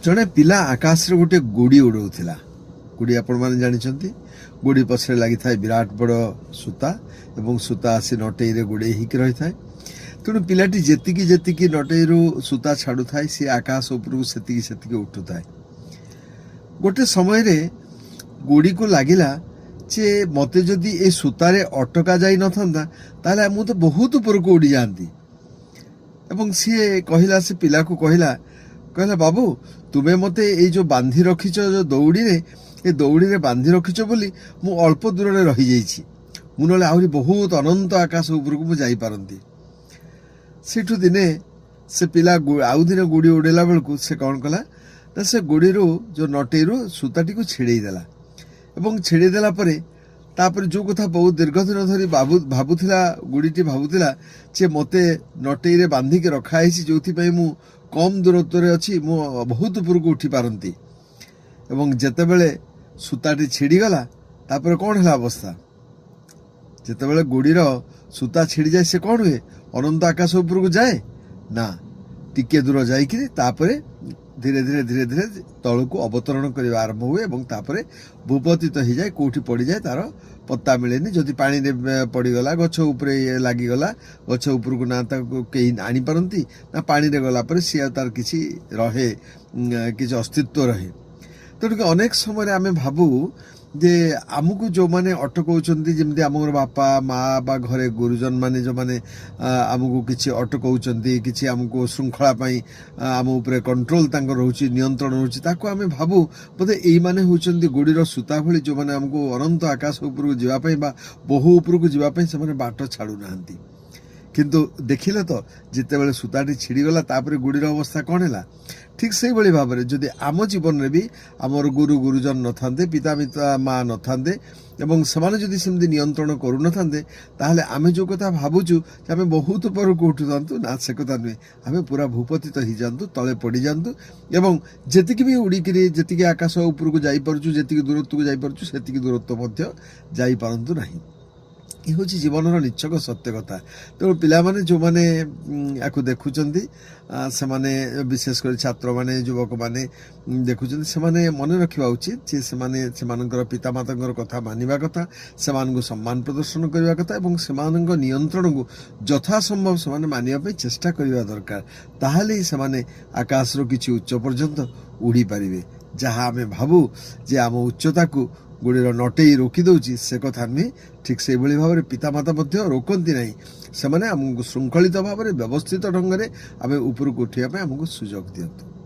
जड़े पिला आकाश रे गोटे गुड़ी उड़ाऊला। गुड़ी आपण मैंने जानते गुड़ी पछरे लगी था विराट बड़ सूता एवं सूता आसी नटई रे गुड़े ही रही था। तेणु पिलाटी जेतिकी जेतिकी नटईरू सूता छाड़ू था सी आकाश उपरକୁ सेतिकी सेतिकी उठू था। गोटे समय रे गुड़ी को लगिला जे मते जदि ए सूतारे अटका जाई न थांदा ताले मु तो बहुत ऊपर को उड़ी जाती। एवं सी कहला से पिला को कहला कहला बाबू तुमे मते ए जो बांधी रखिच जो दौड़ी रे ए दौड़ी रे बांधी रखिच बोली मु अल्प दूर रे रही जाइछि। मु नले आहुरी बहुत अनंत आकाश ऊपर को मु जाई पारंती। सेठू दिने से पिला आउ दिन गुड़ी उड़ेला बेलू से कौन कला ना से गुड़ी जो नटेरू सूताटी को छेड़े देला एवं छेड़े देला परे तापर जो कथा बहुत दीर्घ दिन धरी भाबुला गुड़ीटी भाबुला जे मते नटई रे बांधिक रखाई जो मु कम दूरत्व रे अच्छी मु बहुत ऊपर को उठी पारंती। एवं जेतेबेले सूताटी छिड़ी गला तापर कौन है अवस्था जेतेबेले गुड़ीर सूता छिड़ी जाए से कौन हुए अनंत आकाश ऊपर को जाए ना टिके दूर जाइकि तापरे धीरे धीरे धीरे धीरे तल को अवतरण करने आरंभ हुए और तापरे भूपतित हो जाए कौटी पड़ जाए तार पत्ता मिलेनि। जदि पानी रे पड़गला गछ उपरे लागिगला गछ उपर को ना कहीं आनी पारती ना पानी रे गला पर सी तार किसी रहे किसी अस्तित्व रहे। तेणुक अनेक समय आम भावु जे आमको जो माने अटकाउछन्ती जेमती आमर बापा माँ बा घरे गुरुजन माने जो माने आमको किछि अटकाउछन्ती किछि आमको श्रृंखला पाई आम उपरे कंट्रोल तांकर रहउछि नियंत्रण रहउछि ताको आमे भाबु बोधे एई माने होउछन्ती गुडीर सूता भली जो माने आमको अनंत आकाश ऊपर जीवा पाई बा बहु ऊपर को जीवा पाई से माने बाट छाड़ू नाहंती। किंतु देखिले तो जितेबेले सूताटी छिड़ीगला तापर गुड़ीर अवस्था कौन है ठीक से भाई भाव में जदि आम जीवन में भी आमर गुरु गुरुजन न था पिता मिता माँ न था से जदि सेमती नियंत्रण करू न ताहले आमे जो कथा भावुचु आम बहुत ऊपर को उठु था ना से कथा नुहे आम पूरा भूपतित हो जातु तले पड़ जातु एवं जेतिकी भी उड़िकी जी आकाश ऊपर को जापरु जी दूरत्व को जापरु से दूरत्व जाई पारंतु नहीं। ये हूँ जीवन निच्छक सत्य कथा। तेणु पिला माने जो माने याकु देखुचंती से माने विशेष कर छात्र माने युवक माने देखुचंती से माने मन रखा उचित जे से माने सेमानकर पिता मातांकर कथा मानिबा कथा सेमानकु सम्मान प्रदर्शन करबा कथा एवं सेमानक नियंत्रण को यथा संभव से माने मानिबा पे चेष्टा करबा दरकार। ताहाले ही से माने आकाश रो किछि उच्च पर्यंत उड़ी पारिबे। जहाँ आमे भाबु जे आम उच्चता को गुड़ीर नटई रोकी दौची से कथा नुहे ठीक से भाव में पिता माता रोकती ना से आमको श्रृंखलित भाव में व्यवस्थित ढंग से आम ऊपर को उठाइबा आमको सुजोग दियंतु।